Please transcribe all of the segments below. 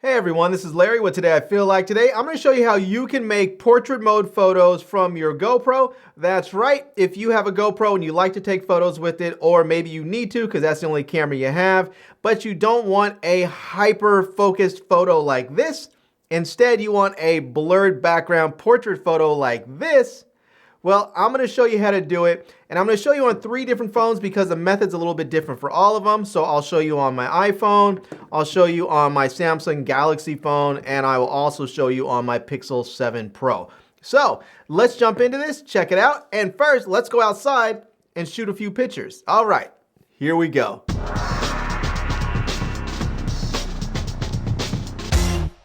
Hey everyone, this is Larry with Today I Feel Like. Today I'm going to show you how you can make portrait mode photos from your GoPro. That's right, if you have a GoPro and you like to take photos with it, or maybe you need to because that's the only camera you have, but you don't want a hyper-focused photo like this. Instead, you want a blurred background portrait photo like this. Well, I'm going to show you how to do it, and I'm going to show you on 3 different phones because the method's a little bit different for all of them. So I'll show you on my iPhone, I'll show you on my Samsung Galaxy phone, and I will also show you on my Pixel 7 Pro. So let's jump into this, check it out, and first let's go outside and shoot a few pictures. All right, here we go.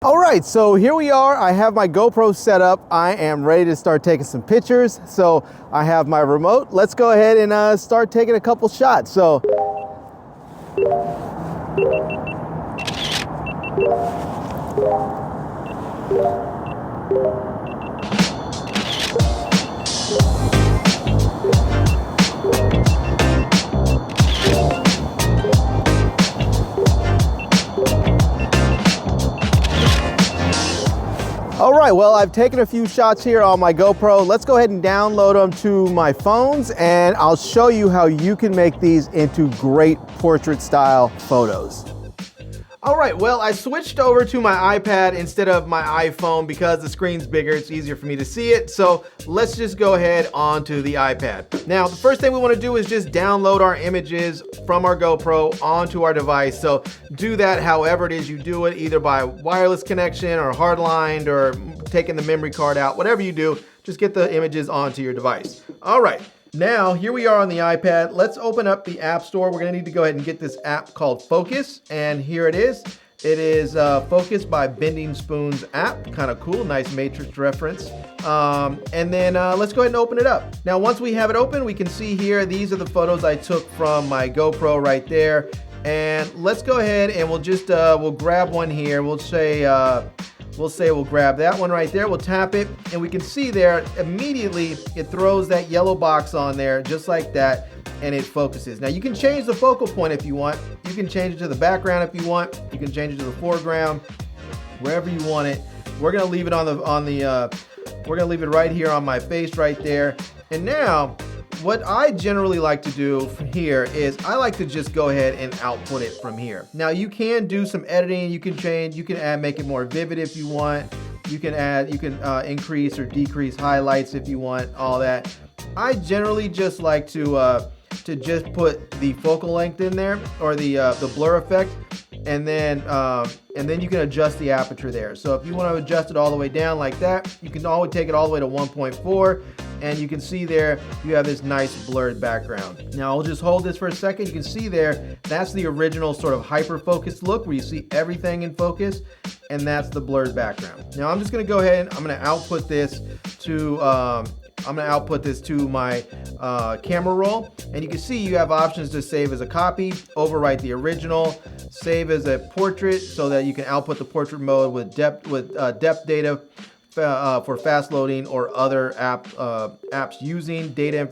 All right, so here we are. I have my GoPro set up. I am ready to start taking some pictures. So I have my remote. Let's go ahead and start taking a couple shots. So. All right, well, I've taken a few shots here on my GoPro. Let's go ahead and download them to my phones, and I'll show you how you can make these into great portrait style photos. All right, well, I switched over to my iPad instead of my iPhone because the screen's bigger. It's easier for me to see it. So let's just go ahead onto the iPad. Now, the first thing we want to do is just download our images from our GoPro onto our device. So do that however it is you do it, either by wireless connection or hardlined or taking the memory card out, whatever you do, just get the images onto your device. All right. Now, here we are on the iPad. Let's open up the App Store. We're gonna need to go ahead and get this app called Focos, and here it is. It is Focos by Bending Spoons app. Kind of cool, nice Matrix reference. And then let's go ahead and open it up. Now, once we have it open, we can see here, these are the photos I took from my GoPro right there. And let's go ahead and we'll just, we'll grab one here. We'll grab that one right there. We'll tap it, and we can see there immediately it throws that yellow box on there just like that, and it focuses. Now you can change the focal point if you want. You can change it to the background if you want. You can change it to the foreground, wherever you want it. We're gonna leave it we're gonna leave it right here on my face right there. And now, what I generally like to do from here is I like to just go ahead and output it from here. Now you can do some editing, you can change, you can add, make it more vivid if you want. You can increase or decrease highlights if you want, all that. I generally just like to just put the focal length in there, or the blur effect, and then you can adjust the aperture there. So if you want to adjust it all the way down like that, you can always take it all the way to 1.4. And you can see there, you have this nice blurred background. Now I'll just hold this for a second. You can see there, that's the original sort of hyper-focused look where you see everything in focus, and that's the blurred background. Now I'm just gonna go ahead and I'm gonna output this to my camera roll. And you can see you have options to save as a copy, overwrite the original, save as a portrait so that you can output the portrait mode with depth data, for fast loading or other apps using data,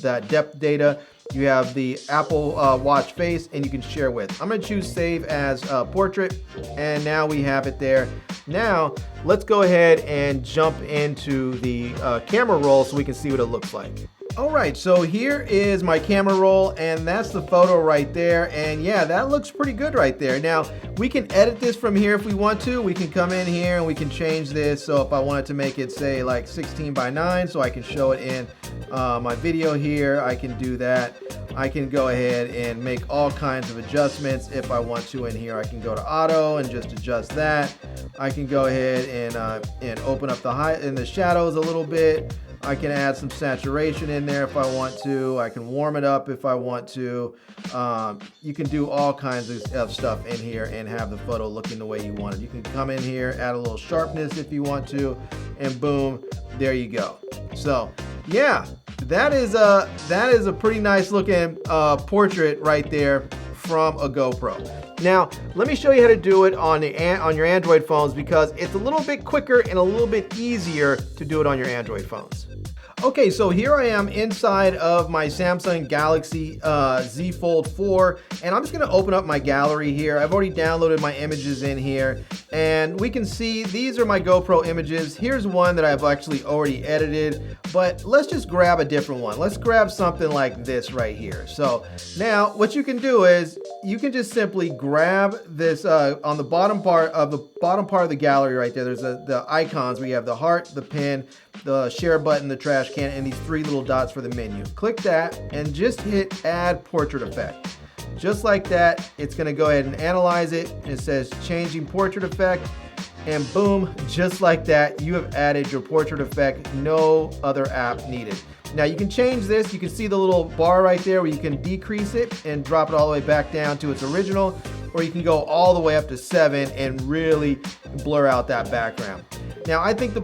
that depth data. You have the Apple Watch face, and you can share with. I'm going to choose save as portrait, and now we have it there. Now let's go ahead and jump into the camera roll so we can see what it looks like. All right, so here is my camera roll, and that's the photo right there. And yeah, that looks pretty good right there. Now, we can edit this from here if we want to. We can come in here and we can change this. So if I wanted to make it, say, like 16:9, so I can show it in my video here, I can do that. I can go ahead and make all kinds of adjustments if I want to in here. I can go to auto and just adjust that. I can go ahead and open up the shadows a little bit. I can add some saturation in there if I want to. I can warm it up if I want to. You can do all kinds of stuff in here and have the photo looking the way you want it. You can come in here, add a little sharpness if you want to, and boom, there you go. So yeah, that is a pretty nice looking portrait right there from a GoPro. Now, let me show you how to do it on your Android phones because it's a little bit quicker and a little bit easier to do it on your Android phones. Okay, so here I am inside of my Samsung Galaxy Z Fold 4, and I'm just gonna open up my gallery here. I've already downloaded my images in here, and we can see these are my GoPro images. Here's one that I've actually already edited, but let's just grab a different one. Let's grab something like this right here. So now what you can do is you can just simply grab this on the bottom part of the gallery right there. There's the icons where you have the heart, the pin, the share button, the trash can, and these three little dots for the menu. Click that and just hit add portrait effect. Just like that, it's gonna go ahead and analyze it. It says changing portrait effect, and boom, just like that, you have added your portrait effect. No other app needed. Now you can change this. You can see the little bar right there where you can decrease it and drop it all the way back down to its original, or you can go all the way up to 7 and really blur out that background. Now I think the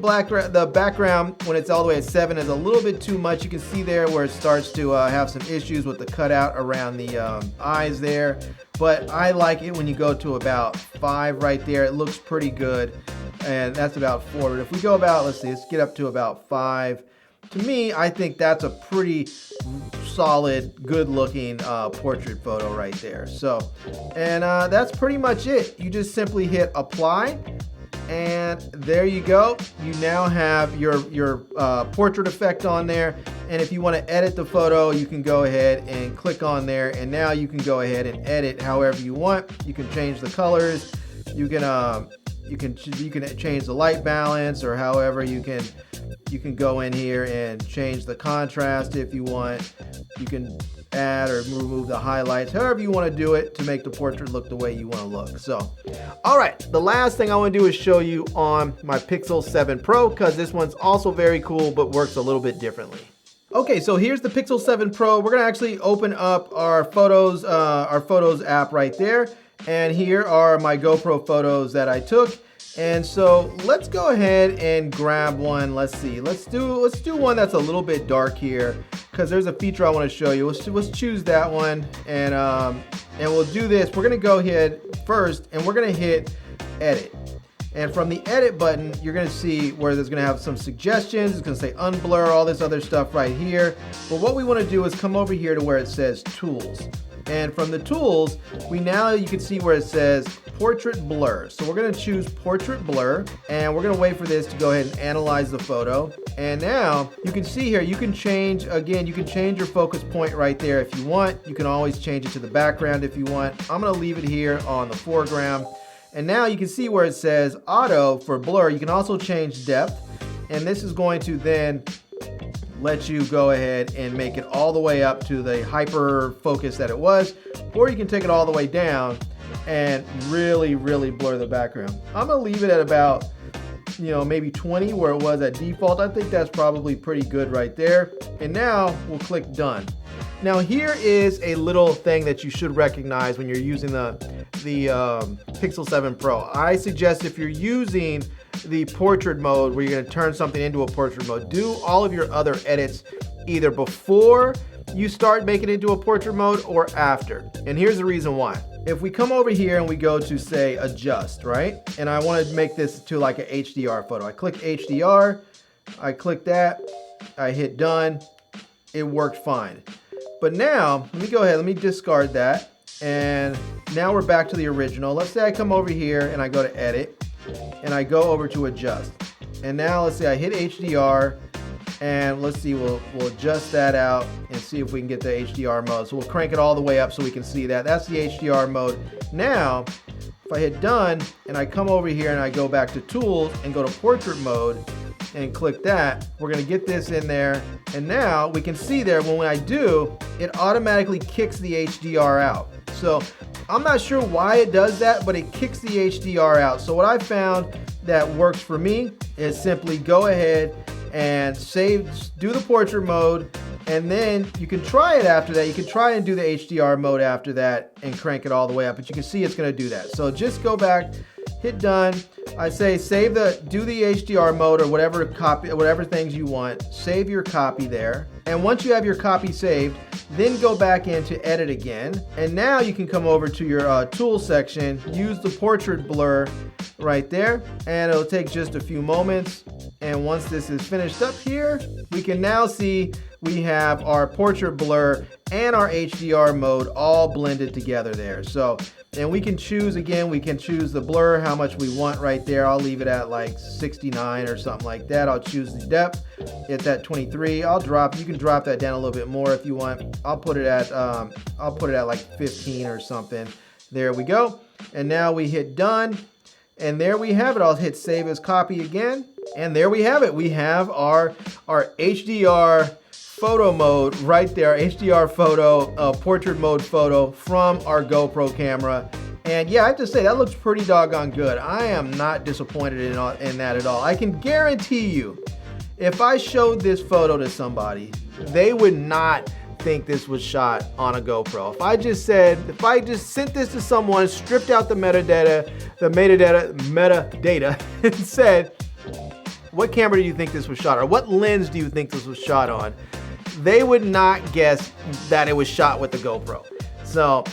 background when it's all the way at 7 is a little bit too much. You can see there where it starts to have some issues with the cutout around the eyes there. But I like it when you go to about 5 right there. It looks pretty good, and that's about 4. But if we go about, let's get up to about 5. To me, I think that's a pretty solid, good-looking portrait photo right there. So, and that's pretty much it. You just simply hit apply, and there you go. You now have your portrait effect on there. And if you want to edit the photo, you can go ahead and click on there, and now you can go ahead and edit however you want. You can change the colors. You can change the light balance, or however you can go in here and change the contrast if you want. You can add or remove the highlights, however you want to do it to make the portrait look the way you want to look. So, all right, the last thing I want to do is show you on my Pixel 7 Pro, because this one's also very cool but works a little bit differently. Okay, so here's the Pixel 7 Pro. We're gonna actually open up our Photos app right there, and here are my GoPro photos that I took. And so let's go ahead and grab one. Let's see. Let's do one that's a little bit dark here, because there's a feature I want to show you. Let's choose that one, and we'll do this. We're gonna go ahead first, and we're gonna hit edit. And from the edit button, you're gonna see where there's gonna have some suggestions. It's gonna say unblur, all this other stuff right here. But what we want to do is come over here to where it says tools. And from the tools, you can see where it says portrait blur. So we're gonna choose portrait blur, and we're gonna wait for this to go ahead and analyze the photo. And now you can see here, you can change your focus point right there if you want. You can always change it to the background if you want. I'm gonna leave it here on the foreground. And now you can see where it says auto for blur. You can also change depth, and this is going to then let you go ahead and make it all the way up to the hyper focus that it was, or you can take it all the way down and really blur the background. I'm gonna leave it at about, maybe 20 where it was at default. I think that's probably pretty good right there. And now we'll click done. Now here is a little thing that you should recognize when you're using the Pixel 7 Pro. I suggest if you're using the portrait mode where you're going to turn something into a portrait mode, do all of your other edits either before you start making it into a portrait mode or after. And here's the reason why. If we come over here and we go to, say, adjust, right? And I want to make this to like an HDR photo. I click HDR, I click that, I hit done, it worked fine. But now, let me discard that. And now we're back to the original. Let's say I come over here and I go to edit, and I go over to adjust. And now let's say I hit HDR, and let's see, we'll adjust that out and see if we can get the HDR mode. So we'll crank it all the way up so we can see that. That's the HDR mode. Now, if I hit done and I come over here and I go back to tools and go to portrait mode and click that, we're gonna get this in there. And now we can see there when I do, it automatically kicks the HDR out. So I'm not sure why it does that, but it kicks the HDR out. So what I found that works for me is simply go ahead and do the portrait mode, and then you can try it after that. You can try and do the HDR mode after that and crank it all the way up, but you can see it's gonna do that. So just go back, hit done. I say do the HDR mode or whatever things you want, save your copy there. And once you have your copy saved, then go back in to edit again. And now you can come over to your tool section, use the portrait blur right there, and it'll take just a few moments. And once this is finished up here, we can now see we have our portrait blur and our HDR mode all blended together there. So, and we can choose, again, we can choose the blur, how much we want right there. I'll leave it at like 69 or something like that. I'll choose the depth. It's at 23. You can drop that down a little bit more if you want. I'll put it at like 15 or something. There we go. And now we hit done. And there we have it. I'll hit save as copy again. And there we have it. We have our HDR photo mode right there, HDR photo, portrait mode photo from our GoPro camera. And yeah, I have to say that looks pretty doggone good. I am not disappointed in that at all. I can guarantee you, if I showed this photo to somebody, they would not think this was shot on a GoPro. If I just sent this to someone, stripped out the metadata, and said, what camera do you think this was shot on? Or what lens do you think this was shot on? They would not guess that it was shot with the GoPro. So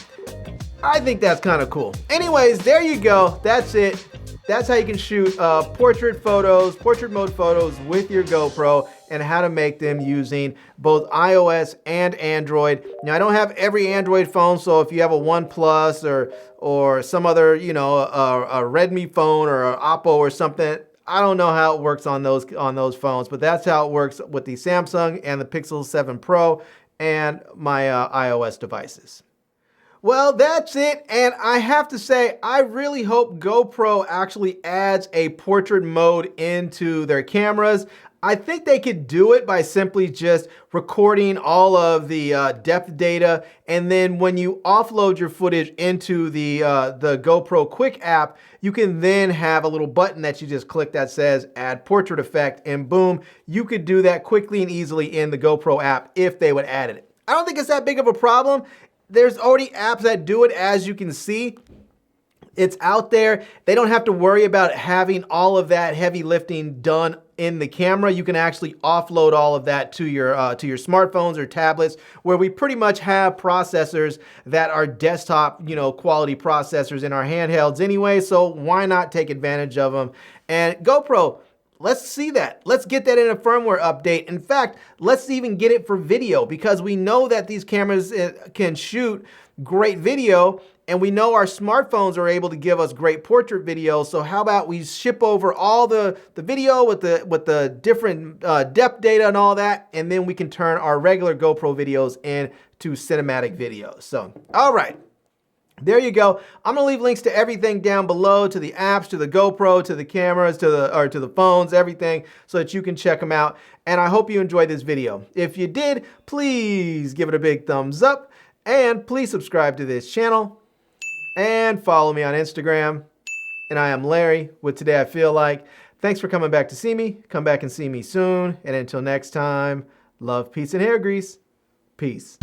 I think that's kind of cool. Anyways, there you go. That's it. That's how you can shoot portrait mode photos with your GoPro, and how to make them using both iOS and Android. Now, I don't have every Android phone, so if you have a OnePlus or some other, a Redmi phone or an Oppo or something, I don't know how it works on those phones, but that's how it works with the Samsung and the Pixel 7 Pro and my iOS devices. Well, that's it, and I have to say, I really hope GoPro actually adds a portrait mode into their cameras. I think they could do it by simply just recording all of the depth data, and then when you offload your footage into the GoPro Quick app, you can then have a little button that you just click that says add portrait effect, and boom, you could do that quickly and easily in the GoPro app if they would add it. I don't think it's that big of a problem. There's already apps that do it, as you can see. It's out there. They don't have to worry about having all of that heavy lifting done in the camera. You can actually offload all of that to your smartphones or tablets, where we pretty much have processors that are desktop, quality processors in our handhelds anyway. So why not take advantage of them? And GoPro, let's see that. Let's get that in a firmware update. In fact, let's even get it for video, because we know that these cameras can shoot great video, and we know our smartphones are able to give us great portrait video. So how about we ship over all the video with the different depth data and all that, and then we can turn our regular GoPro videos into cinematic videos. So, all right. There you go. I'm gonna leave links to everything down below, to the apps, to the GoPro, to the cameras, to the phones, everything, so that you can check them out. And I hope you enjoyed this video. If you did, please give it a big thumbs up, and please subscribe to this channel, and follow me on Instagram. And I am Larry with Today I Feel Like. Thanks for coming back to see me. Come back and see me soon. And until next time, love, peace, and hair grease. Peace.